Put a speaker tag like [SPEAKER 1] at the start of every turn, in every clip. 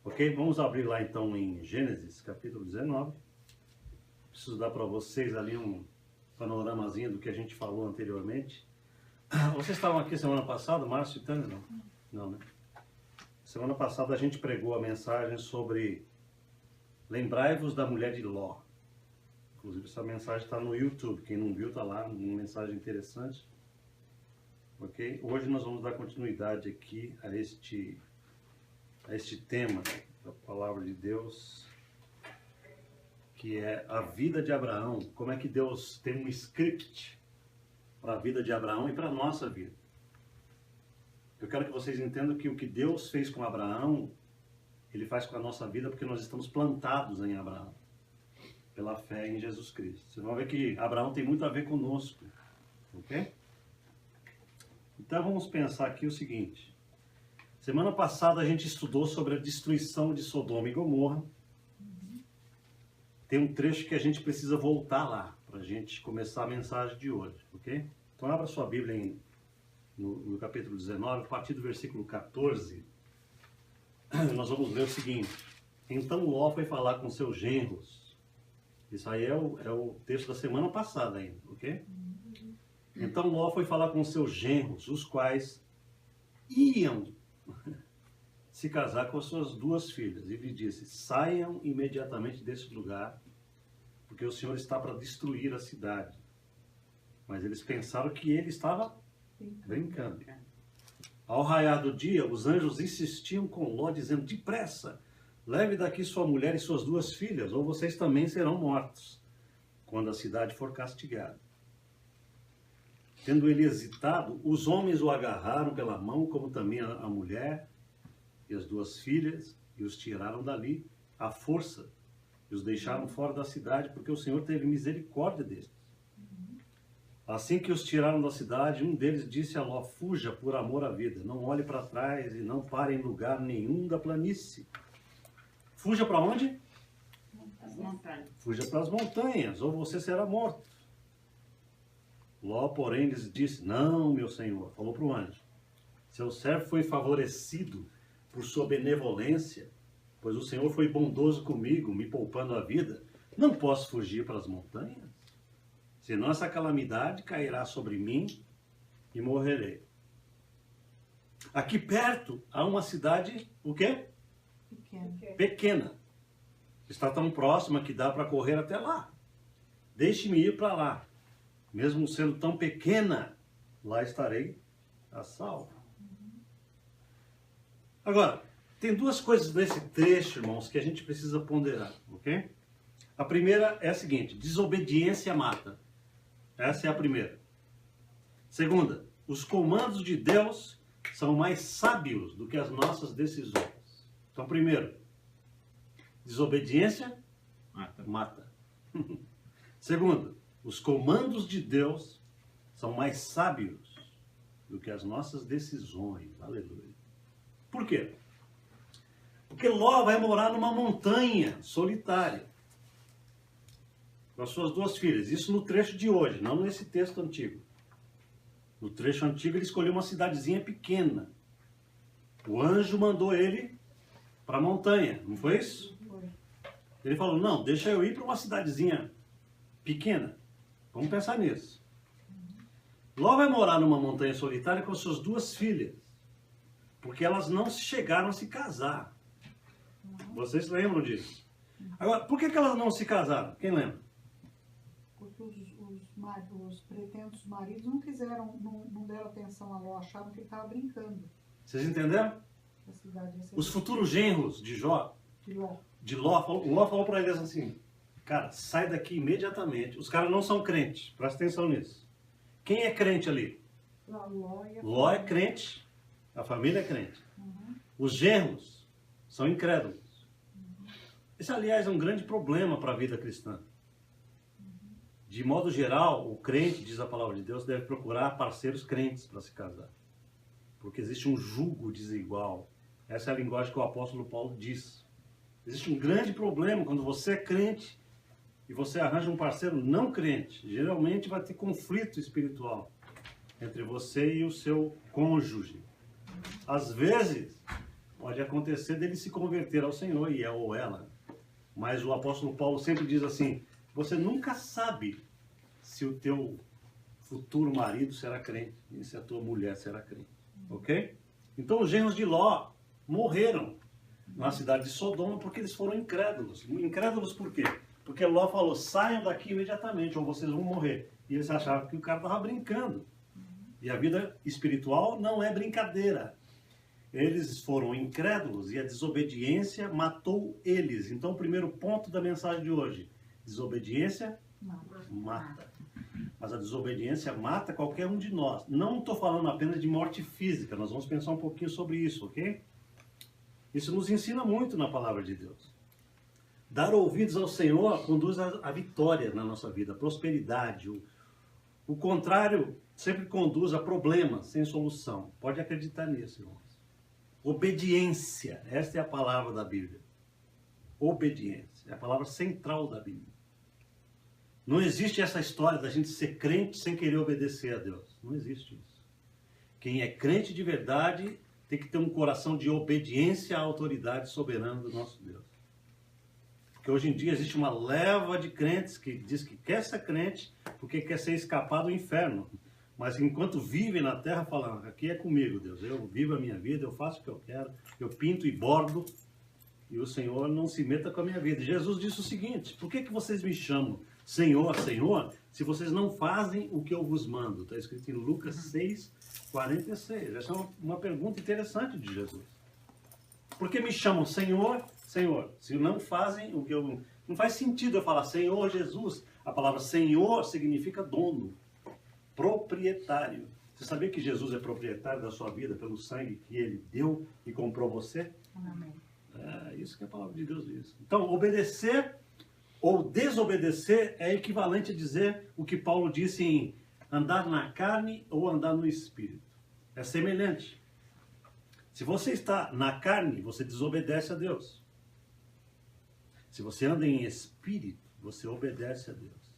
[SPEAKER 1] Ok? Vamos abrir lá então em Gênesis, capítulo 19. Preciso dar para vocês ali um panoramazinho do que a gente falou anteriormente. Vocês estavam aqui semana passada, Márcio e Tânia? Não? Não, né? Semana passada a gente pregou a mensagem sobre lembrai-vos da mulher de Ló. Inclusive essa mensagem está no YouTube. Quem não viu está lá, uma mensagem interessante. Ok? Hoje nós vamos dar continuidade aqui a este tema da palavra de Deus, que é a vida de Abraão. Como é que Deus tem um script para a vida de Abraão e para a nossa vida. Eu quero que vocês entendam que o que Deus fez com Abraão, Ele faz com a nossa vida porque nós estamos plantados em Abraão, pela fé em Jesus Cristo. Vocês vão ver que Abraão tem muito a ver conosco, ok? Então vamos pensar aqui o seguinte. Semana passada a gente estudou sobre a destruição de Sodoma e Gomorra. Tem um trecho que a gente precisa voltar lá, para a gente começar a mensagem de hoje, ok? Então abra sua Bíblia no capítulo 19, a partir do versículo 14. Nós vamos ler o seguinte. Então Ló foi falar com seus genros. Isso aí é o texto da semana passada ainda, ok? Então Ló foi falar com seus genros, os quais iam se casar com as suas duas filhas. E lhe disse, saiam imediatamente desse lugar, porque o Senhor está para destruir a cidade. Mas eles pensaram que ele estava brincando. Ao raiar do dia, os anjos insistiam com Ló, dizendo, depressa, leve daqui sua mulher e suas duas filhas, ou vocês também serão mortos, quando a cidade for castigada. Tendo ele hesitado, os homens o agarraram pela mão, como também a mulher e as duas filhas, e os tiraram dali à força, e os deixaram fora da cidade, porque o Senhor teve misericórdia deles. Assim que os tiraram da cidade, um deles disse a Ló, fuja por amor à vida, não olhe para trás e não pare em lugar nenhum da planície. Fuja para onde?
[SPEAKER 2] As montanhas.
[SPEAKER 1] Fuja para as montanhas, ou você será morto. Ló, porém, lhes disse, não, meu senhor, falou para o anjo, seu servo foi favorecido por sua benevolência, pois o Senhor foi bondoso comigo, me poupando a vida, não posso fugir para as montanhas? Senão essa calamidade cairá sobre mim e morrerei. Aqui perto há uma cidade, o quê? Pequena. Está tão próxima que dá para correr até lá. Deixe-me ir para lá. Mesmo sendo tão pequena, lá estarei a salvo. Agora, tem duas coisas nesse trecho, irmãos, que a gente precisa ponderar, ok? A primeira é a seguinte, desobediência mata. Essa é a primeira. Segunda, os comandos de Deus são mais sábios do que as nossas decisões. Então, primeiro, desobediência mata. Segundo, os comandos de Deus são mais sábios do que as nossas decisões. Aleluia. Por quê? Porque Ló vai morar numa montanha solitária com as suas duas filhas. Isso no trecho de hoje, não nesse texto antigo. No trecho antigo ele escolheu uma cidadezinha pequena. O anjo mandou ele para a montanha, não foi isso? Ele falou, não, deixa eu ir para uma cidadezinha pequena. Vamos pensar nisso. Ló vai morar numa montanha solitária com suas duas filhas, porque elas não chegaram a se casar. Vocês lembram disso? Agora, por que elas não se casaram? Quem lembra?
[SPEAKER 3] Porque os pretensos maridos não quiseram, não deram atenção a Ló, acharam que ele estava brincando.
[SPEAKER 1] Vocês entenderam?
[SPEAKER 3] A cidade ia ser
[SPEAKER 1] Os futuros genros de Ló, o Ló falou para eles assim, cara, sai daqui imediatamente. Os caras não são crentes, presta atenção nisso. Quem é crente ali? Ló é crente, a família é crente. Os genros são incrédulos. Esse, aliás, é um grande problema para a vida cristã. De modo geral, o crente, diz a palavra de Deus, deve procurar parceiros crentes para se casar. Porque existe um jugo desigual. Essa é a linguagem que o apóstolo Paulo diz. Existe um grande problema quando você é crente e você arranja um parceiro não crente. Geralmente vai ter conflito espiritual entre você e o seu cônjuge. Às vezes, Pode acontecer dele se converter ao Senhor, e ou ela. Mas o apóstolo Paulo sempre diz assim, você nunca sabe se o teu futuro marido será crente, e se a tua mulher será crente. Ok? Então os genros de Ló morreram na cidade de Sodoma porque eles foram incrédulos. Incrédulos por quê? Porque Ló falou, saiam daqui imediatamente ou vocês vão morrer. E eles achavam que o cara estava brincando. E a vida espiritual não é brincadeira. Eles foram incrédulos e a desobediência matou eles. Então o primeiro ponto da mensagem de hoje, desobediência mata. Mas a desobediência mata qualquer um de nós. Não estou falando apenas de morte física, nós vamos pensar um pouquinho sobre isso, ok? Isso nos ensina muito na palavra de Deus. Dar ouvidos ao Senhor conduz à vitória na nossa vida, à prosperidade. O contrário sempre conduz a problemas sem solução. Pode acreditar nisso, irmãos. Obediência, esta é a palavra da Bíblia. Obediência, é a palavra central da Bíblia. Não existe essa história da gente ser crente sem querer obedecer a Deus. Não existe isso. Quem é crente de verdade tem que ter um coração de obediência à autoridade soberana do nosso Deus. Porque hoje em dia existe uma leva de crentes que diz que quer ser crente porque quer ser escapado do inferno. Mas enquanto vivem na terra, falam, aqui é comigo, Deus. Eu vivo a minha vida, eu faço o que eu quero, eu pinto e bordo, e o Senhor não se meta com a minha vida. Jesus disse o seguinte, por que vocês me chamam Senhor, Senhor, se vocês não fazem o que eu vos mando? Está escrito em Lucas 6, 46. Essa é uma pergunta interessante de Jesus. Por que me chamam Senhor, Senhor, se não fazem o que eu... Não faz sentido eu falar Senhor Jesus. A palavra Senhor significa dono, proprietário. Você sabia que Jesus é proprietário da sua vida pelo sangue que Ele deu e comprou você?
[SPEAKER 3] Amém.
[SPEAKER 1] É isso que a palavra de Deus diz. Então, obedecer ou desobedecer é equivalente a dizer o que Paulo disse em andar na carne ou andar no espírito. É semelhante. Se você está na carne, você desobedece a Deus. Se você anda em espírito, você obedece a Deus.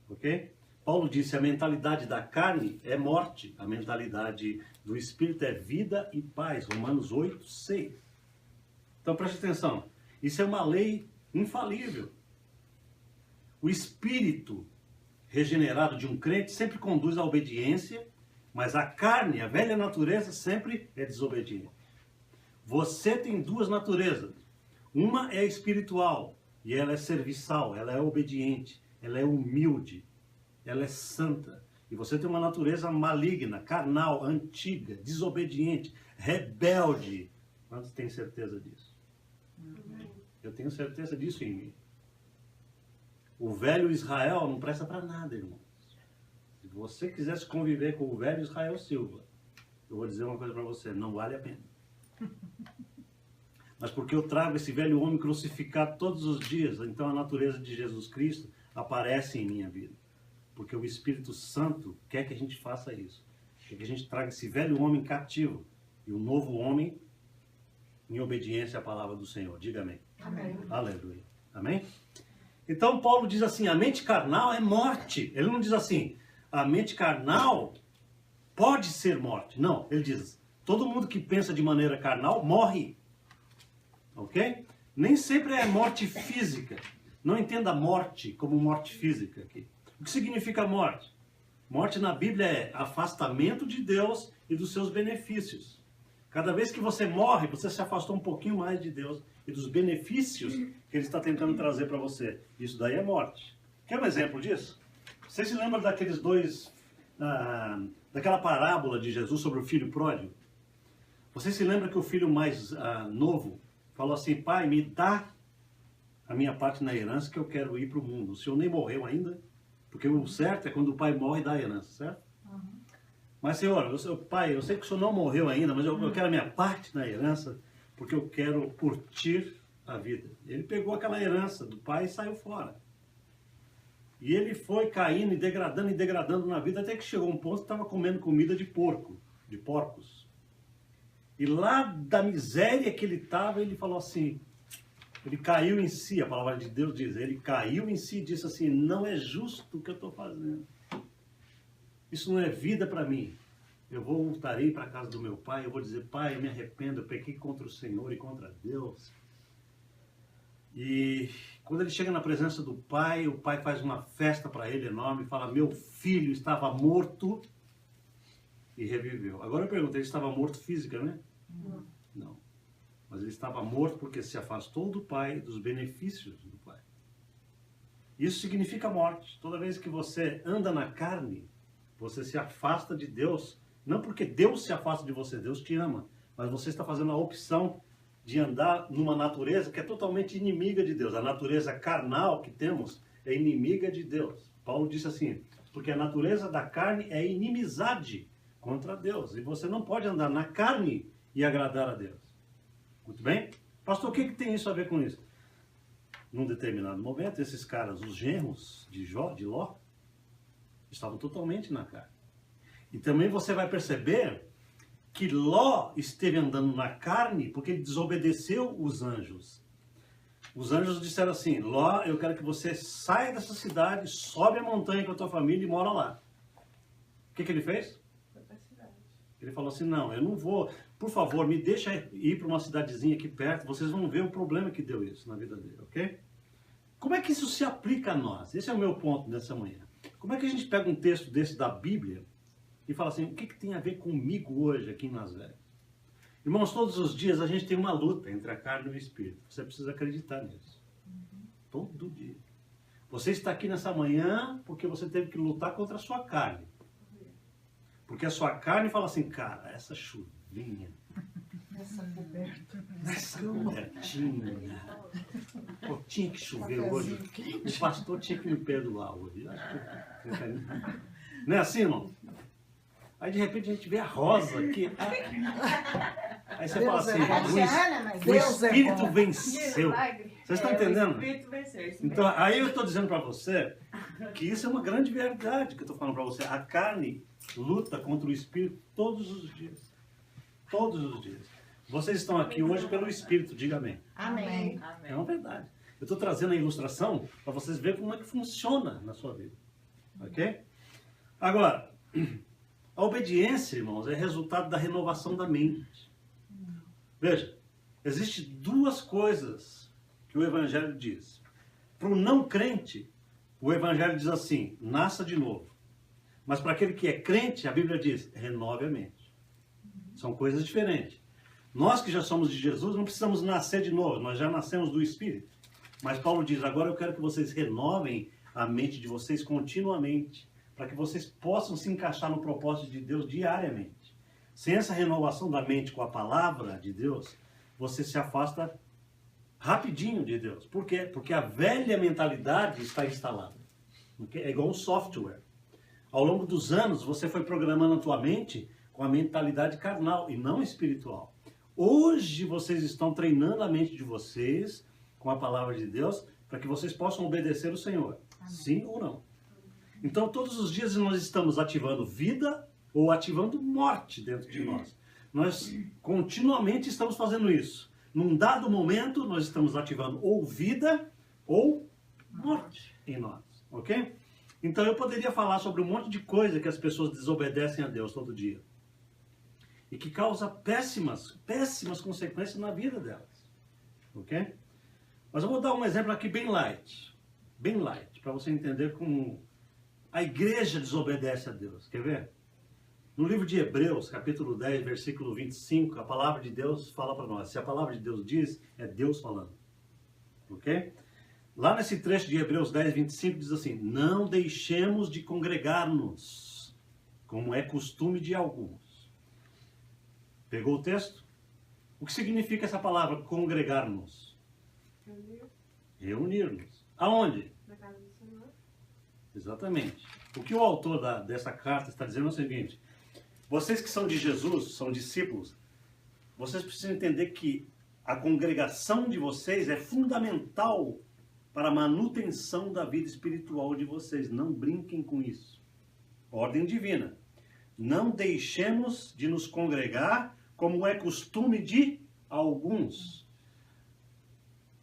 [SPEAKER 1] Ok? Paulo disse, a mentalidade da carne é morte, a mentalidade do espírito é vida e paz. Romanos 8, 6. Então preste atenção, isso é uma lei infalível. O espírito regenerado de um crente sempre conduz à obediência, mas a carne, a velha natureza, sempre é desobediente. Você tem duas naturezas. Uma é espiritual, e ela é serviçal, ela é obediente, ela é humilde, ela é santa. E você tem uma natureza maligna, carnal, antiga, desobediente, rebelde. Quantos têm certeza disso? Eu tenho certeza disso em mim. O velho Israel não presta para nada, irmãos. Se você quisesse conviver com o velho Israel Silva, eu vou dizer uma coisa para você, não vale a pena. Mas porque eu trago esse velho homem crucificado todos os dias, então a natureza de Jesus Cristo aparece em minha vida. Porque o Espírito Santo quer que a gente faça isso. Quer que a gente traga esse velho homem cativo e o novo homem em obediência à palavra do Senhor. Diga amém.
[SPEAKER 3] Amém.
[SPEAKER 1] Aleluia. Amém? Então Paulo diz assim, a mente carnal é morte. Ele não diz assim, a mente carnal pode ser morte. Não, ele diz, todo mundo que pensa de maneira carnal morre. Ok? Nem sempre é morte física. Não entenda morte como morte física aqui. O que significa morte? Morte na Bíblia é afastamento de Deus e dos seus benefícios. Cada vez que você morre, você se afastou um pouquinho mais de Deus e dos benefícios que Ele está tentando trazer para você. Isso daí é morte. Quer um exemplo disso? Você se lembra daqueles dois, daquela parábola de Jesus sobre o filho pródigo? Você se lembra que o filho mais novo falou assim, pai, me dá a minha parte na herança que eu quero ir para o mundo. O senhor nem morreu ainda, porque o certo é quando o pai morre dá a herança, certo? Uhum. Mas senhor, pai, eu sei que o senhor não morreu ainda, mas eu quero a minha parte na herança, porque eu quero curtir a vida. Ele pegou aquela herança do pai e saiu fora. E ele foi caindo e degradando na vida, até que chegou um ponto que estava comendo comida de porcos. E lá da miséria que ele estava, ele falou assim, ele caiu em si, a palavra de Deus diz, ele caiu em si e disse assim, não é justo o que eu estou fazendo. Isso não é vida para mim. eu voltarei para a casa do meu pai, eu vou dizer, pai, eu me arrependo, eu pequei contra o Senhor e contra Deus. E quando ele chega na presença do pai, o pai faz uma festa para ele enorme e fala, meu filho estava morto e reviveu. Agora eu pergunto, ele estava morto física, né? Não. Mas ele estava morto porque se afastou do pai, dos benefícios do pai. Isso significa morte. Toda vez que você anda na carne, você se afasta de Deus. Não porque Deus se afasta de você, Deus te ama. Mas você está fazendo a opção de andar numa natureza que é totalmente inimiga de Deus. A natureza carnal que temos é inimiga de Deus. Paulo disse assim, porque a natureza da carne é inimizade contra Deus. E você não pode andar na carne e agradar a Deus. Muito bem? Pastor, o que tem isso a ver com isso? Num determinado momento, esses caras, os genros de Ló, estavam totalmente na carne. E também você vai perceber que Ló esteve andando na carne porque ele desobedeceu os anjos. Os anjos disseram assim, Ló, eu quero que você saia dessa cidade, sobe a montanha com a tua família e mora lá. O que ele fez? Ele falou assim, não, eu não vou, por favor, me deixa ir para uma cidadezinha aqui perto, vocês vão ver o problema que deu isso na vida dele, ok? Como é que isso se aplica a nós? Esse é o meu ponto nessa manhã. Como é que a gente pega um texto desse da Bíblia e fala assim, o que tem a ver comigo hoje aqui em Las Vegas? Irmãos, todos os dias a gente tem uma luta entre a carne e o espírito. Você precisa acreditar nisso. Todo dia. Você está aqui nessa manhã porque você teve que lutar contra a sua carne. Porque a sua carne fala assim, cara, essa chuvinha, essa cobertinha, pô, tinha que chover hoje, o pastor tinha que me perdoar hoje. Não é assim, irmão? Aí de repente a gente vê a rosa aqui. Aí você fala assim, o Espírito venceu. Vocês estão entendendo?
[SPEAKER 2] O Espírito venceu.
[SPEAKER 1] Então, aí eu estou dizendo para você que isso é uma grande verdade que eu estou falando para você. A carne luta contra o Espírito todos os dias. Todos os dias. Vocês estão aqui hoje pelo Espírito, diga amém.
[SPEAKER 2] Amém.
[SPEAKER 1] É uma verdade. Eu estou trazendo a ilustração para vocês verem como é que funciona na sua vida. Ok? Agora, a obediência, irmãos, é resultado da renovação da mente. Veja, existem duas coisas que o Evangelho diz. Para o não crente, o Evangelho diz assim, nasça de novo. Mas para aquele que é crente, a Bíblia diz, renove a mente. São coisas diferentes. Nós que já somos de Jesus, não precisamos nascer de novo, nós já nascemos do Espírito. Mas Paulo diz, agora eu quero que vocês renovem a mente de vocês continuamente, para que vocês possam se encaixar no propósito de Deus diariamente. Sem essa renovação da mente com a palavra de Deus, você se afasta rapidinho de Deus. Por quê? Porque a velha mentalidade está instalada. Okay? É igual um software. Ao longo dos anos, você foi programando a tua mente com a mentalidade carnal e não espiritual. Hoje, vocês estão treinando a mente de vocês com a palavra de Deus para que vocês possam obedecer o Senhor. Amém. Sim ou não? Então, todos os dias nós estamos ativando vida ou ativando morte dentro de nós. Nós continuamente estamos fazendo isso. Num dado momento, nós estamos ativando ou vida ou morte em nós. Ok? Então, eu poderia falar sobre um monte de coisa que as pessoas desobedecem a Deus todo dia. E que causa péssimas consequências na vida delas. Ok? Mas eu vou dar um exemplo aqui bem light, para você entender como a igreja desobedece a Deus. Quer ver? No livro de Hebreus, capítulo 10, versículo 25, a palavra de Deus fala para nós. Se a palavra de Deus diz, é Deus falando. Ok? Lá nesse trecho de Hebreus 10, 25, diz assim, não deixemos de congregar-nos, como é costume de alguns. Pegou o texto? O que significa essa palavra, congregar-nos? Reunir-nos. Aonde?
[SPEAKER 2] Na casa do Senhor.
[SPEAKER 1] Exatamente. O que o autor dessa carta está dizendo é o seguinte, vocês que são de Jesus, são discípulos, vocês precisam entender que a congregação de vocês é fundamental para a manutenção da vida espiritual de vocês. Não brinquem com isso. Ordem divina. Não deixemos de nos congregar como é costume de alguns.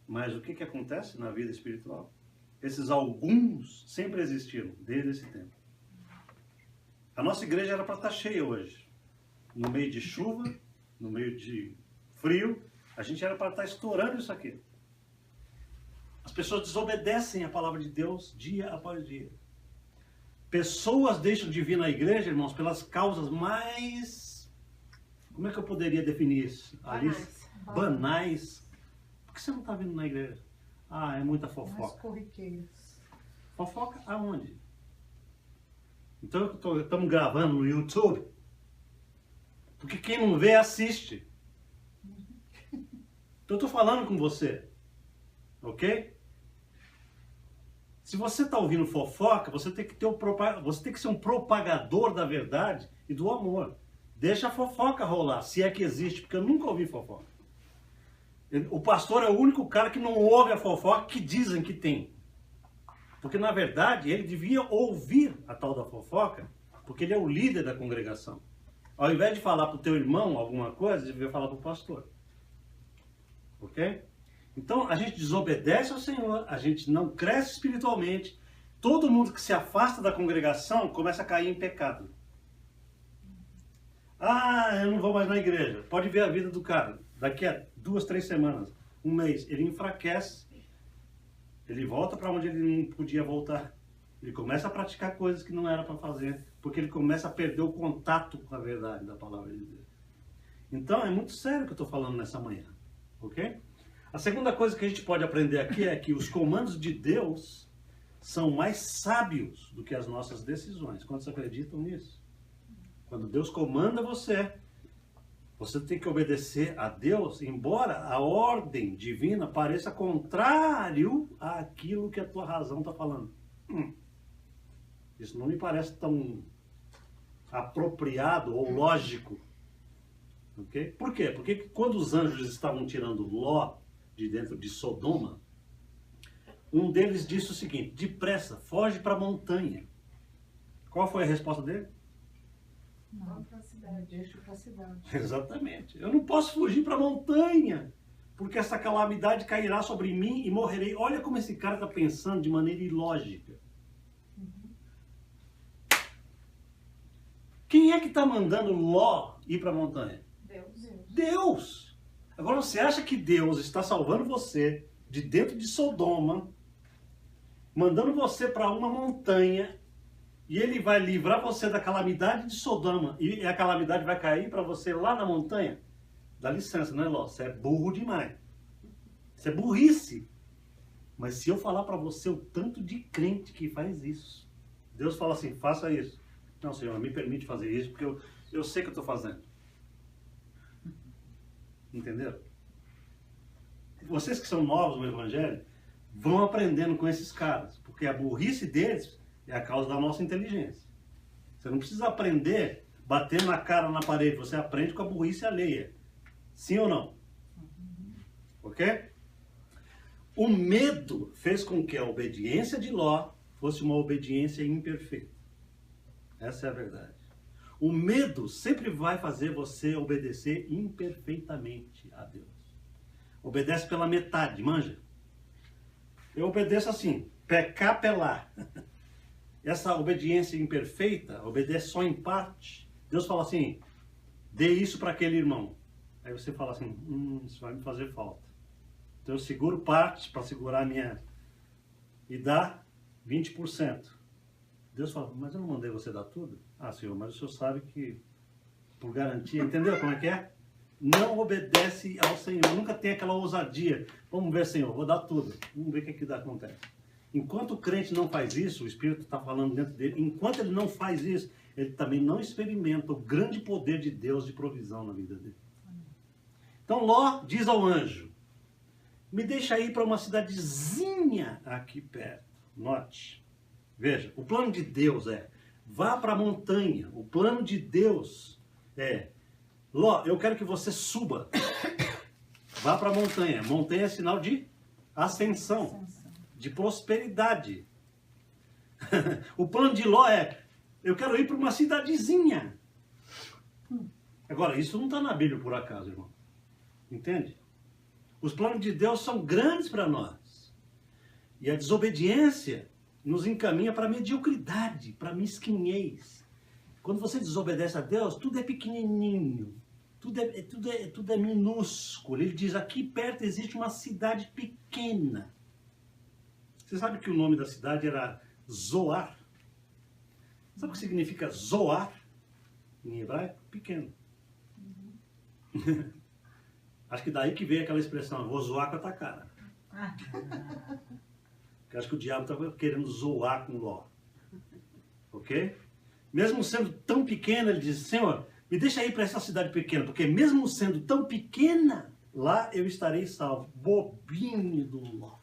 [SPEAKER 1] Mas o que acontece na vida espiritual? Esses alguns sempre existiram, desde esse tempo. A nossa igreja era para estar cheia hoje. no meio de chuva, no meio de frio, a gente era para estar estourando isso aqui. As pessoas desobedecem a palavra de Deus dia após dia. Pessoas deixam de vir na igreja, irmãos, pelas causas mais... Como é que eu poderia definir isso?
[SPEAKER 2] Banais.
[SPEAKER 1] Banais. Por que você não está vindo na igreja? Ah, é muita
[SPEAKER 3] Mais
[SPEAKER 1] fofoca.
[SPEAKER 3] corriqueiros.
[SPEAKER 1] Fofoca aonde? Então estamos gravando no YouTube. Porque quem não vê, assiste. Então eu estou falando com você. Ok? Se você está ouvindo fofoca, você tem que você tem que ser um propagador da verdade e do amor. Deixa a fofoca rolar, se é que existe, porque eu nunca ouvi fofoca. O pastor é o único cara que não ouve a fofoca que dizem que tem. Porque na verdade ele devia ouvir a tal da fofoca, porque ele é o líder da congregação. Ao invés de falar para o teu irmão alguma coisa, ele devia falar para o pastor. Ok? Então a gente desobedece ao Senhor, a gente não cresce espiritualmente. Todo mundo que se afasta da congregação começa a cair em pecado. Ah, eu não vou mais na igreja. Pode ver a vida do cara. Daqui a 2, 3 semanas, um mês, ele enfraquece. Ele volta para onde ele não podia voltar. Ele começa a praticar coisas que não era para fazer, porque ele começa a perder o contato com a verdade da palavra de Deus. Então é muito sério o que eu estou falando nessa manhã. Ok? A segunda coisa que a gente pode aprender aqui é que os comandos de Deus são mais sábios do que as nossas decisões. Quantos acreditam nisso? Quando Deus comanda você, você tem que obedecer a Deus, embora a ordem divina pareça contrário àquilo que a tua razão está falando. Isso não me parece tão apropriado ou lógico. Okay? Por quê? Porque quando os anjos estavam tirando Ló de dentro de Sodoma, um deles disse o seguinte: depressa, foge para a montanha. Qual foi a resposta dele?
[SPEAKER 3] Não, para a cidade. Deixa para a cidade.
[SPEAKER 1] Exatamente. Eu não posso fugir para a montanha, porque essa calamidade cairá sobre mim e morrerei. Olha como esse cara está pensando de maneira ilógica. Quem é que está mandando Ló ir para a montanha?
[SPEAKER 2] Deus.
[SPEAKER 1] Deus! Agora você acha que Deus está salvando você de dentro de Sodoma, mandando você para uma montanha, e ele vai livrar você da calamidade de Sodoma, e a calamidade vai cair para você lá na montanha? Dá licença, né, Ló? Você é burro demais. Isso é burrice. Mas se eu falar para você o tanto de crente que faz isso, Deus fala assim: faça isso. Não, Senhor, me permite fazer isso, porque eu sei que eu estou fazendo. Entenderam? Vocês que são novos no Evangelho, vão aprendendo com esses caras, porque a burrice deles é a causa da nossa inteligência. Você não precisa aprender batendo na cara na parede, você aprende com a burrice alheia. Sim ou não? Ok? O medo fez com que a obediência de Ló fosse uma obediência imperfeita. Essa é a verdade. O medo sempre vai fazer você obedecer imperfeitamente a Deus. Obedece pela metade, manja? Eu obedeço assim, pecar, pelar. Essa obediência imperfeita obedece só em parte. Deus fala assim: dê isso para aquele irmão. Aí você fala assim: isso vai me fazer falta. Então eu seguro parte para segurar a minha... e dá 20%. Deus fala: mas eu não mandei você dar tudo? Ah, Senhor, mas o Senhor sabe que, por garantia, entendeu como é que é? Não obedece ao Senhor, nunca tem aquela ousadia. Vamos ver, Senhor, vou dar tudo. Vamos ver o que acontece. Enquanto o crente não faz isso, o Espírito está falando dentro dele, enquanto ele não faz isso, ele também não experimenta o grande poder de Deus de provisão na vida dele. Então Ló diz ao anjo: me deixa ir para uma cidadezinha aqui perto. Note, veja, o plano de Deus é: vá para a montanha. O plano de Deus é: Ló, eu quero que você suba. Vá para a montanha. Montanha é sinal de ascensão, de prosperidade. O plano de Ló é: eu quero ir para uma cidadezinha. Agora, isso não está na Bíblia por acaso, irmão. Entende? Os planos de Deus são grandes para nós. E a desobediência nos encaminha para a mediocridade, para a mesquinhez. Quando você desobedece a Deus, tudo é pequenininho. Tudo é minúsculo. Ele diz, aqui perto existe uma cidade pequena. Você sabe que o nome da cidade era Zoar? Sabe o que significa Zoar em hebraico? Pequeno. Acho que daí que veio aquela expressão, vou zoar com a tua cara. Porque acho que o diabo estava querendo zoar com Ló. Ok? Mesmo sendo tão pequena, ele diz, Senhor, me deixa ir para essa cidade pequena, porque mesmo sendo tão pequena, lá eu estarei salvo. Bobinho do Ló.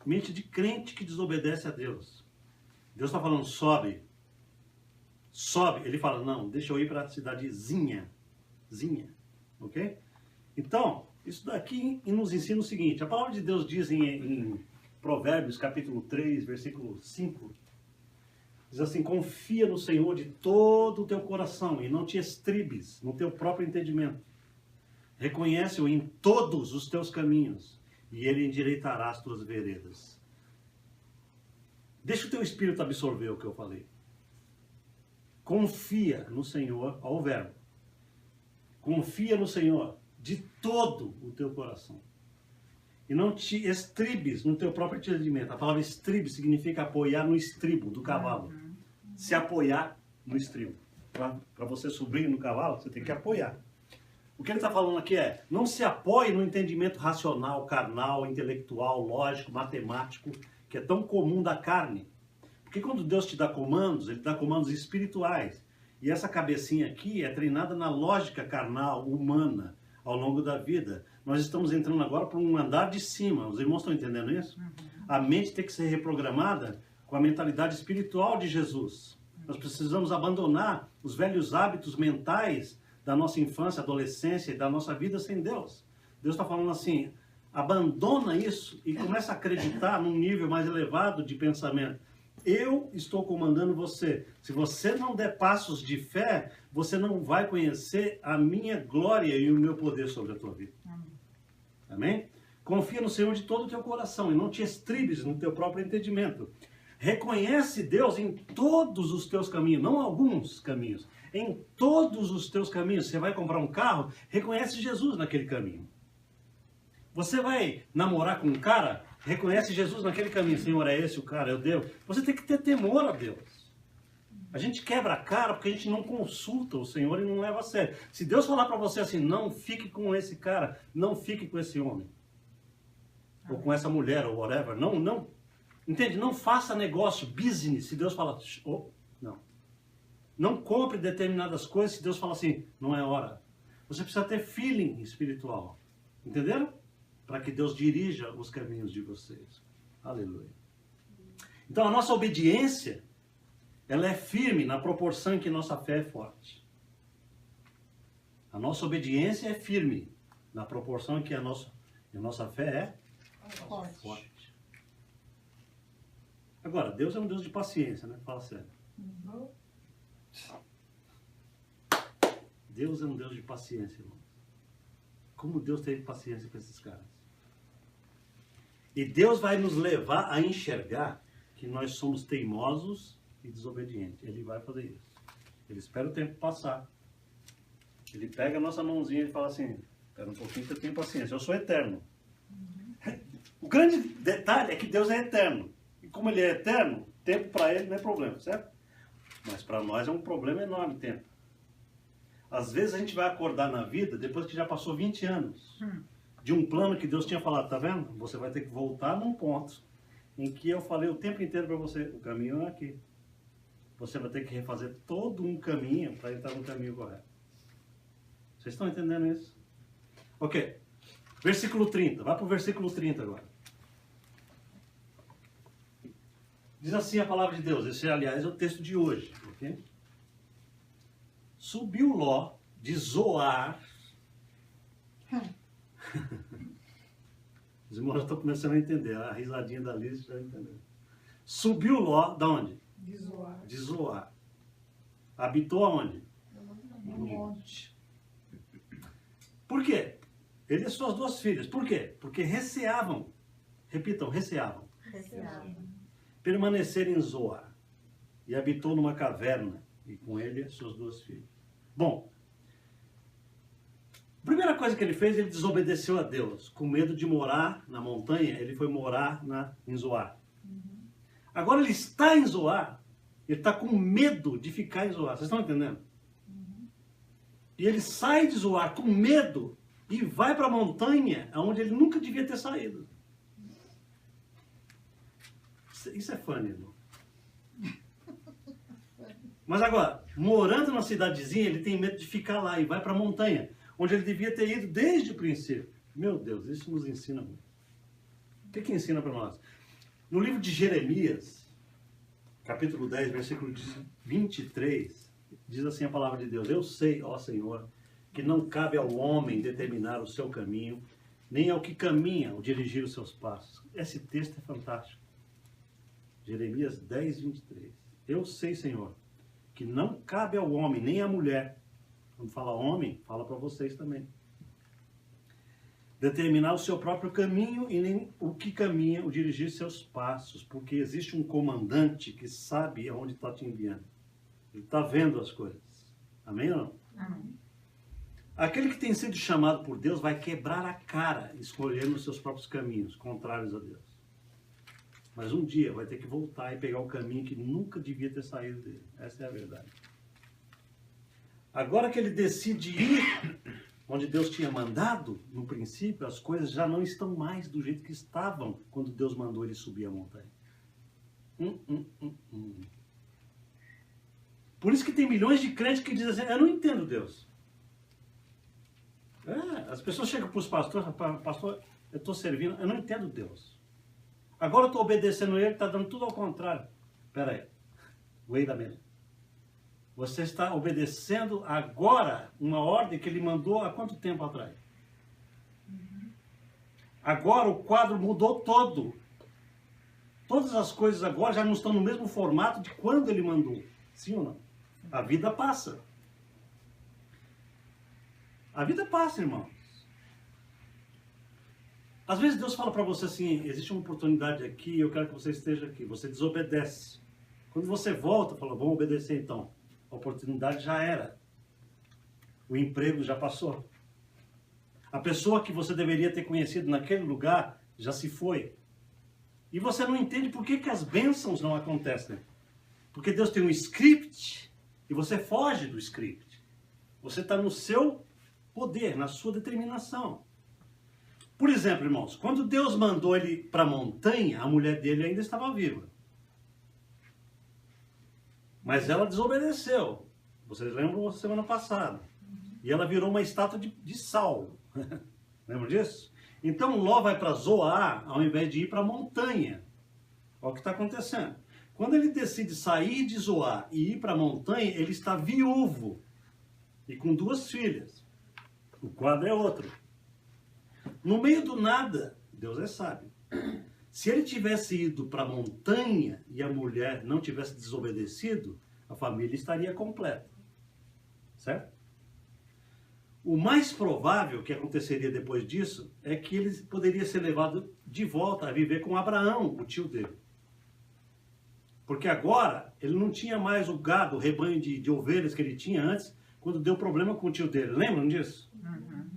[SPEAKER 1] Mente de crente que desobedece a Deus. Deus está falando, sobe. Sobe. Ele fala, não, deixa eu ir para a cidadezinha. Ok? Então, isso daqui nos ensina o seguinte. A palavra de Deus diz em Provérbios, capítulo 3, versículo 5. Diz assim, confia no Senhor de todo o teu coração e não te estribes no teu próprio entendimento. Reconhece-o em todos os teus caminhos e ele endireitará as tuas veredas. Deixa o teu espírito absorver o que eu falei. Confia no Senhor, ao verbo. Confia no Senhor de todo o teu coração. E não te estribes no teu próprio entendimento. A palavra estribe significa apoiar no estribo do cavalo. Se apoiar no estribo. Para você subir no cavalo, você tem que apoiar. O que ele está falando aqui é, não se apoie no entendimento racional, carnal, intelectual, lógico, matemático, que é tão comum da carne. Porque quando Deus te dá comandos, ele dá comandos espirituais. E essa cabecinha aqui é treinada na lógica carnal, humana, ao longo da vida. Nós estamos entrando agora para um andar de cima. Os irmãos estão entendendo isso? A mente tem que ser reprogramada com a mentalidade espiritual de Jesus. Nós precisamos abandonar os velhos hábitos mentais da nossa infância, adolescência e da nossa vida sem Deus. Deus está falando assim, abandona isso e começa a acreditar num nível mais elevado de pensamento. Eu estou comandando você. Se você não der passos de fé, você não vai conhecer a minha glória e o meu poder sobre a tua vida. Amém? Confia no Senhor de todo o teu coração e não te estribes no teu próprio entendimento. Reconhece Deus em todos os teus caminhos, não alguns caminhos. Em todos os teus caminhos. Você vai comprar um carro, reconhece Jesus naquele caminho. Você vai namorar com um cara, reconhece Jesus naquele caminho. Senhor, é esse o cara, eu devo. Você tem que ter temor a Deus. A gente quebra a cara porque a gente não consulta o Senhor e não leva a sério. Se Deus falar para você assim, não fique com esse cara, não fique com esse homem. Ou com essa mulher, ou whatever. Não. Entende? Não faça negócio, business, se Deus fala, oh, não. Não compre determinadas coisas se Deus fala assim, não é hora. Você precisa ter feeling espiritual. Entenderam? Para que Deus dirija os caminhos de vocês. Aleluia. Então a nossa obediência, ela é firme na proporção em que nossa fé é forte. A nossa obediência é firme na proporção em que a nossa fé é forte. Agora, Deus é um Deus de paciência, né? Fala sério. Deus é um Deus de paciência, irmão. Como Deus teve paciência com esses caras. E Deus vai nos levar a enxergar que nós somos teimosos e desobedientes. Ele vai fazer isso. Ele espera o tempo passar. Ele pega a nossa mãozinha e fala assim, espera um pouquinho que eu tenho paciência. Eu sou eterno. O grande detalhe é que Deus é eterno. E como ele é eterno, tempo para ele não é problema, certo? Mas para nós é um problema enorme tempo. Às vezes a gente vai acordar na vida depois que já passou 20 anos. De um plano que Deus tinha falado, tá vendo? Você vai ter que voltar num ponto em que eu falei o tempo inteiro para você, o caminho é aqui. Você vai ter que refazer todo um caminho para entrar no caminho correto. Vocês estão entendendo isso? Ok. Versículo 30. Vai para o versículo 30 agora. Diz assim a palavra de Deus. Esse, aliás, é o texto de hoje. Ok? Subiu Ló de Zoar. Os irmãos já estão começando a entender. A risadinha da Liz já entendeu. Subiu Ló, da onde? De Zoar. Habitou aonde?
[SPEAKER 3] No monte.
[SPEAKER 1] Por quê? Ele e suas duas filhas. Por quê? Porque receavam. Repitam, receavam. Permanecer em Zoar. e habitou numa caverna, e com ele suas 2 filhas. Bom, a primeira coisa que ele fez, ele desobedeceu a Deus. Com medo de morar na montanha, ele foi morar em Zoar. Agora ele está em Zoar, ele está com medo de ficar em Zoar. Vocês estão entendendo? E ele sai de Zoar com medo e vai para a montanha, onde ele nunca devia ter saído. Isso é funny, irmão. Mas agora, morando na cidadezinha, ele tem medo de ficar lá e vai para a montanha, onde ele devia ter ido desde o princípio. Meu Deus, isso nos ensina muito. O que ensina para nós? No livro de Jeremias, capítulo 10, versículo 23, diz assim a palavra de Deus: Eu sei, ó Senhor, que não cabe ao homem determinar o seu caminho, nem ao que caminha o dirigir os seus passos. Esse texto é fantástico. Jeremias 10, 23. Eu sei, Senhor, que não cabe ao homem, nem à mulher. Quando fala homem, fala para vocês também. Determinar o seu próprio caminho e nem o que caminha o dirigir seus passos, porque existe um comandante que sabe aonde está te enviando. Ele está vendo as coisas. Amém ou não?
[SPEAKER 3] Amém.
[SPEAKER 1] Aquele que tem sido chamado por Deus vai quebrar a cara, escolhendo os seus próprios caminhos, contrários a Deus. Mas um dia vai ter que voltar e pegar o caminho que nunca devia ter saído dele. Essa é a verdade. Agora que ele decide ir onde Deus tinha mandado, no princípio, as coisas já não estão mais do jeito que estavam quando Deus mandou ele subir a montanha. Por isso que tem milhões de crentes que dizem assim: eu não entendo Deus. As pessoas chegam para os pastores: pastor, eu estou servindo, eu não entendo Deus. Agora eu estou obedecendo ele, está dando tudo ao contrário. Espera aí, wait a minute. Você está obedecendo agora uma ordem que ele mandou há quanto tempo atrás? Agora o quadro mudou todo. Todas as coisas agora já não estão no mesmo formato de quando ele mandou. Sim ou não? A vida passa. A vida passa, irmãos. Às vezes Deus fala para você assim: existe uma oportunidade aqui, eu quero que você esteja aqui. Você desobedece. Quando você volta, fala: vamos obedecer então. A oportunidade já era. O emprego já passou. A pessoa que você deveria ter conhecido naquele lugar já se foi. E você não entende por que as bênçãos não acontecem. Porque Deus tem um script e você foge do script. Você está no seu poder, na sua determinação. Por exemplo, irmãos, quando Deus mandou ele para a montanha, a mulher dele ainda estava viva. Mas ela desobedeceu. Vocês lembram semana passada. E ela virou uma estátua de sal. Lembram disso? Então Ló vai para Zoar ao invés de ir para a montanha. Olha o que está acontecendo. Quando ele decide sair de Zoar e ir para a montanha, ele está viúvo. E com 2 filhas. O quadro é outro. No meio do nada, Deus é sábio. Se ele tivesse ido para a montanha e a mulher não tivesse desobedecido, a família estaria completa. Certo? O mais provável que aconteceria depois disso é que ele poderia ser levado de volta a viver com Abraão, o tio dele. Porque agora ele não tinha mais o gado, o rebanho de ovelhas que ele tinha antes, quando deu problema com o tio dele. Lembram disso?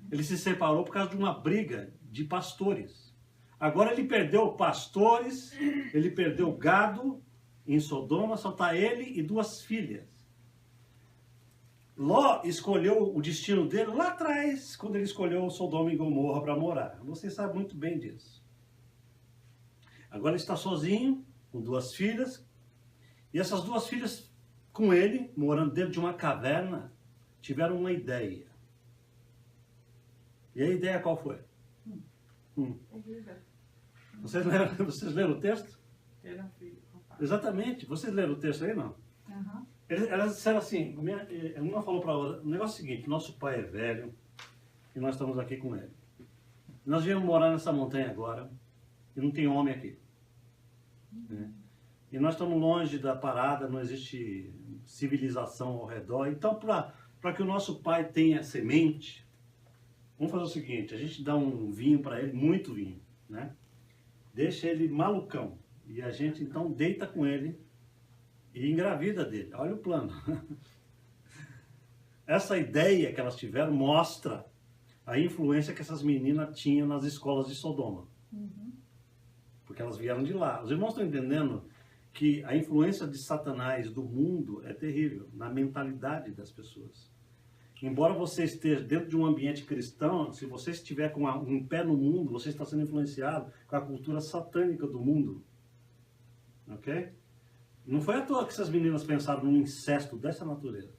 [SPEAKER 1] Ele se separou por causa de uma briga de pastores. Agora ele perdeu pastores, ele perdeu gado em Sodoma, só está ele e 2 filhas. Ló escolheu o destino dele lá atrás, quando ele escolheu Sodoma e Gomorra para morar. Você sabe muito bem disso. Agora ele está sozinho, com 2 filhas, e essas 2 filhas com ele, morando dentro de uma caverna, tiveram uma ideia. E a ideia qual foi? Vocês leram o texto? Exatamente. Vocês leram o texto aí, não?
[SPEAKER 3] Uhum.
[SPEAKER 1] Elas disseram assim, uma falou para a outra: o negócio é o seguinte, nosso pai é velho e nós estamos aqui com ele. Nós viemos morar nessa montanha agora e não tem homem aqui. E nós estamos longe da parada, não existe civilização ao redor. Então, para que o nosso pai tenha semente, vamos fazer o seguinte: a gente dá um vinho para ele, muito vinho, né? Deixa ele malucão. E a gente então deita com ele e engravida dele. Olha o plano. Essa ideia que elas tiveram mostra a influência que essas meninas tinham nas escolas de Sodoma. Porque elas vieram de lá. Os irmãos estão entendendo que a influência de Satanás do mundo é terrível na mentalidade das pessoas. Embora você esteja dentro de um ambiente cristão, se você estiver com um pé no mundo, você está sendo influenciado com a cultura satânica do mundo. Ok? Não foi à toa que essas meninas pensaram num incesto dessa natureza.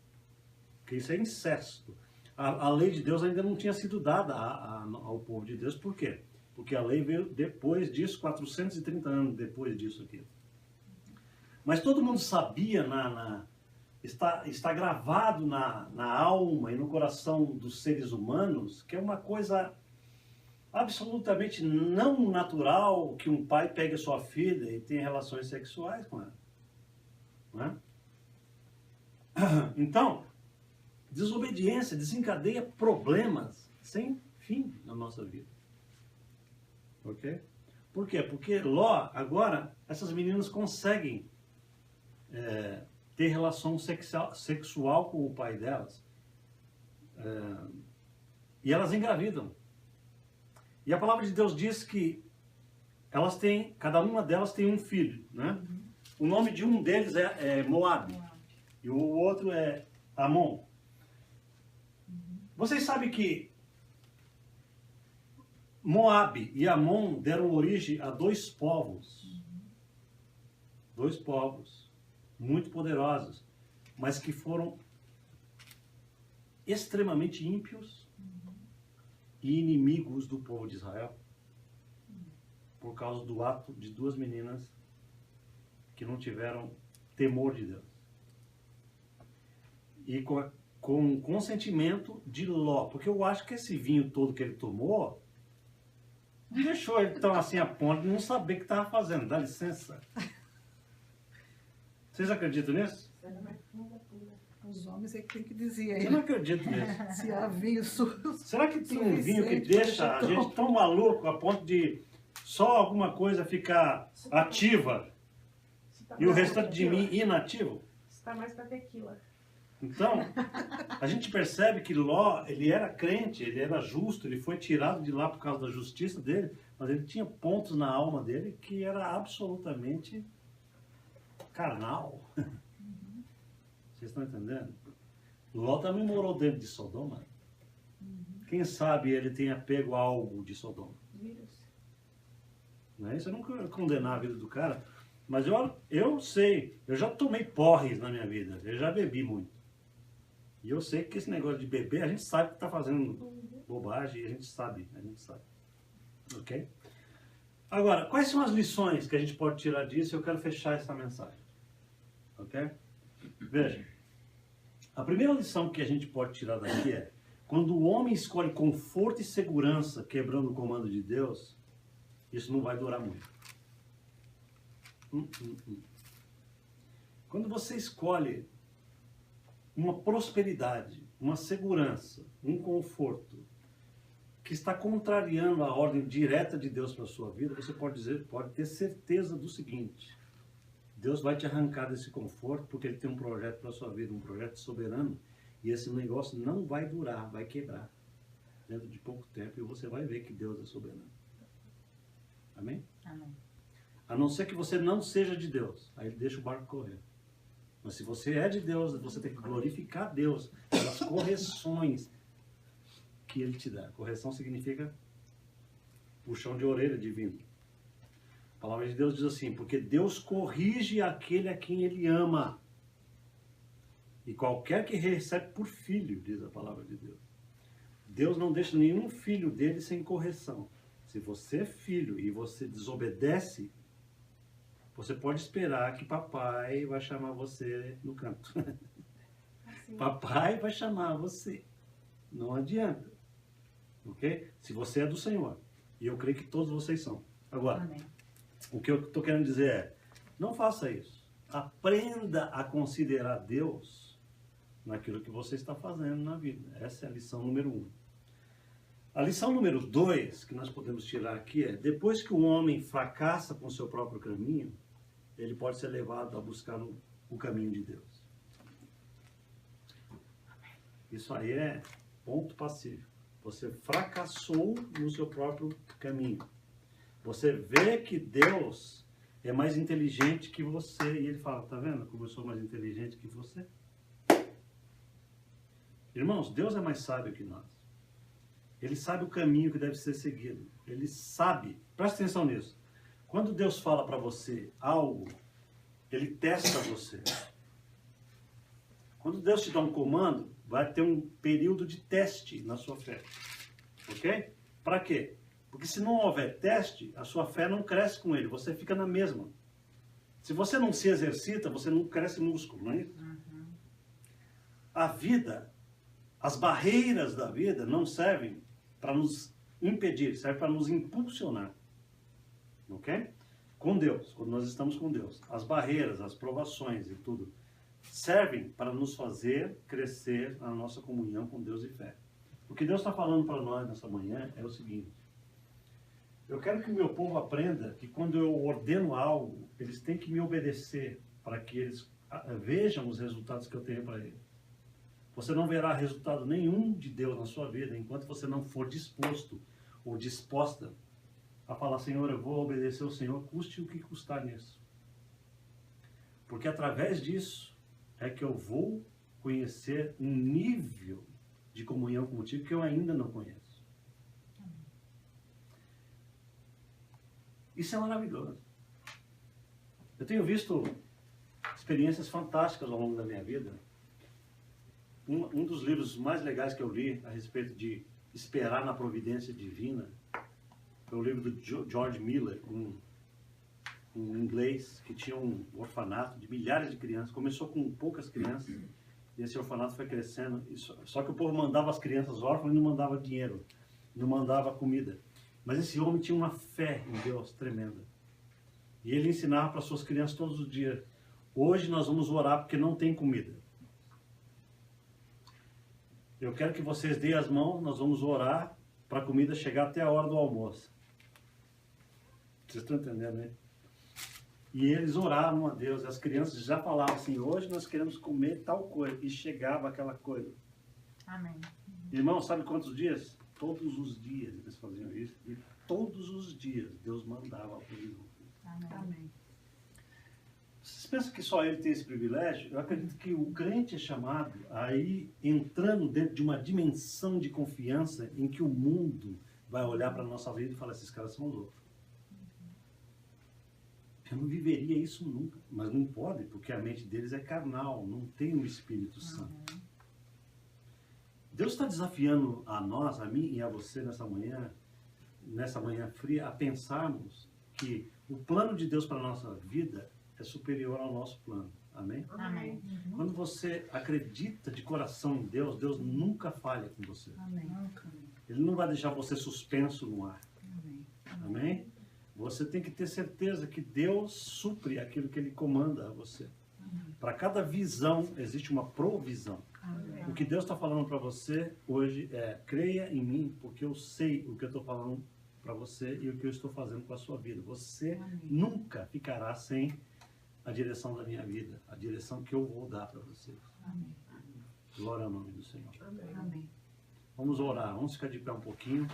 [SPEAKER 1] Porque isso é incesto. A lei de Deus ainda não tinha sido dada ao povo de Deus. Por quê? Porque a lei veio depois disso, 430 anos depois disso aqui. Mas todo mundo sabia, está gravado na alma e no coração dos seres humanos, que é uma coisa absolutamente não natural que um pai pegue a sua filha e tenha relações sexuais com ela. Não é? Então, desobediência desencadeia problemas sem fim na nossa vida. Ok? Por quê? Porque Ló, agora, essas meninas conseguem ter relação sexual com o pai delas. E elas engravidam. E a palavra de Deus diz que elas têm, cada uma delas tem um filho, né? O nome de um deles é Moabe. E o outro é Amon. Vocês sabem que Moabe e Amon deram origem a dois povos. Dois povos muito poderosos, mas que foram extremamente ímpios e inimigos do povo de Israel, por causa do ato de duas meninas que não tiveram temor de Deus. E com o consentimento de Ló, porque eu acho que esse vinho todo que ele tomou deixou ele tão assim a ponto de não saber o que estava fazendo. Dá licença. Vocês acreditam nisso?
[SPEAKER 3] Os homens é que tem que dizer
[SPEAKER 1] Eu não
[SPEAKER 3] aí.
[SPEAKER 1] acredito nisso.
[SPEAKER 3] Se há vinho
[SPEAKER 1] Será que tem um vinho que deixa a gente tão maluco a ponto de só alguma coisa ficar ativa e o restante de mim inativo?
[SPEAKER 2] Está mais para tequila.
[SPEAKER 1] Então, a gente percebe que Ló, ele era crente, ele era justo, ele foi tirado de lá por causa da justiça dele, mas ele tinha pontos na alma dele que era absolutamente carnal. Vocês estão entendendo? Ló também morou dentro de Sodoma. Quem sabe ele tenha pego algo de Sodoma.
[SPEAKER 2] Vírus.
[SPEAKER 1] Não é isso? Eu não quero condenar a vida do cara, mas eu sei, eu já tomei porres na minha vida, eu já bebi muito. E eu sei que esse negócio de beber, a gente sabe que está fazendo bobagem, a gente sabe. Ok? Agora, quais são as lições que a gente pode tirar disso? Eu quero fechar essa mensagem. Ok? Veja, a primeira lição que a gente pode tirar daqui é: quando o homem escolhe conforto e segurança quebrando o comando de Deus, isso não vai durar muito. Quando você escolhe uma prosperidade, uma segurança, um conforto que está contrariando a ordem direta de Deus para a sua vida, você pode ter certeza do seguinte: Deus vai te arrancar desse conforto porque Ele tem um projeto para a sua vida, um projeto soberano, e esse negócio não vai durar, vai quebrar dentro de pouco tempo, e você vai ver que Deus é soberano. Amém?
[SPEAKER 4] Amém.
[SPEAKER 1] A não ser que você não seja de Deus, aí Ele deixa o barco correr. Mas se você é de Deus, você tem que glorificar Deus pelas correções que Ele te dá. Correção significa puxão de orelha divino. A palavra de Deus diz assim: porque Deus corrige aquele a quem Ele ama. E qualquer que recebe por filho, diz a palavra de Deus. Deus não deixa nenhum filho dele sem correção. Se você é filho e você desobedece, você pode esperar que papai vai chamar você no canto.
[SPEAKER 2] Assim.
[SPEAKER 1] Papai vai chamar você. Não adianta. Ok? Se você é do Senhor. E eu creio que todos vocês são. Agora,
[SPEAKER 4] Amém.
[SPEAKER 1] o que eu estou querendo dizer é: não faça isso. Aprenda a considerar Deus naquilo que você está fazendo na vida. Essa é a lição número 1. A lição número 2 que nós podemos tirar aqui é: depois que o homem fracassa com o seu próprio caminho, ele pode ser levado a buscar o caminho de Deus. Isso aí é ponto pacífico. Você fracassou no seu próprio caminho. Você vê que Deus é mais inteligente que você. E ele fala, tá vendo como eu sou mais inteligente que você? Irmãos, Deus é mais sábio que nós. Ele sabe o caminho que deve ser seguido. Ele sabe, presta atenção nisso. Quando Deus fala para você algo, Ele testa você. Quando Deus te dá um comando, vai ter um período de teste na sua fé. Ok? Para quê? Porque se não houver teste, a sua fé não cresce com Ele. Você fica na mesma. Se você não se exercita, você não cresce músculo, não é isso? A vida, as barreiras da vida não servem para nos impedir, servem para nos impulsionar. Ok? Com Deus, quando nós estamos com Deus, as barreiras, as provações e tudo, servem para nos fazer crescer na nossa comunhão com Deus e fé. O que Deus está falando para nós nessa manhã é o seguinte: eu quero que o meu povo aprenda que quando eu ordeno algo, eles têm que me obedecer para que eles vejam os resultados que eu tenho para eles. Você não verá resultado nenhum de Deus na sua vida enquanto você não for disposto ou disposta a falar, Senhor, eu vou obedecer ao Senhor, custe o que custar nisso. Porque através disso é que eu vou conhecer um nível de comunhão contigo que eu ainda não conheço. Isso é maravilhoso. Eu tenho visto experiências fantásticas ao longo da minha vida. Um dos livros mais legais que eu li a respeito de esperar na providência divina foi o livro do George Miller, um inglês que tinha um orfanato de milhares de crianças. Começou com poucas crianças e esse orfanato foi crescendo. Só que o povo mandava as crianças órfãs e não mandava dinheiro, não mandava comida. Mas esse homem tinha uma fé em Deus tremenda. E ele ensinava para suas crianças todos os dias: hoje nós vamos orar porque não tem comida. Eu quero que vocês deem as mãos, nós vamos orar para a comida chegar até a hora do almoço. Vocês estão entendendo, né? E eles oravam a Deus, as crianças já falavam assim, hoje nós queremos comer tal coisa, e chegava aquela coisa.
[SPEAKER 2] Amém.
[SPEAKER 1] Irmão, sabe quantos dias? Todos os dias eles faziam isso, e todos os dias Deus mandava a provisão.
[SPEAKER 2] Amém.
[SPEAKER 1] Vocês pensam que só ele tem esse privilégio? Eu acredito que o crente é chamado a ir entrando dentro de uma dimensão de confiança em que o mundo vai olhar para a nossa vida e falar, esses caras são loucos. Eu não viveria isso nunca, mas não pode, porque a mente deles é carnal, não tem o Espírito Santo. Deus está desafiando a nós, a mim e a você nessa manhã fria, a pensarmos que o plano de Deus para a nossa vida é superior ao nosso plano. Amém?
[SPEAKER 2] Amém.
[SPEAKER 1] Quando você acredita de coração em Deus, Deus nunca falha com você.
[SPEAKER 2] Amém.
[SPEAKER 1] Ele não vai deixar você suspenso no ar. Amém? Você tem que ter certeza que Deus supre aquilo que Ele comanda a você. Para cada visão existe uma provisão.
[SPEAKER 2] Amém.
[SPEAKER 1] O que Deus está falando para você hoje é: creia em mim, porque eu sei o que eu estou falando para você e o que eu estou fazendo com a sua vida. Você nunca ficará sem a direção da minha vida, a direção que eu vou dar para você.
[SPEAKER 2] Amém.
[SPEAKER 1] Glória ao nome do Senhor.
[SPEAKER 2] Amém.
[SPEAKER 1] Vamos orar, vamos ficar de pé um pouquinho.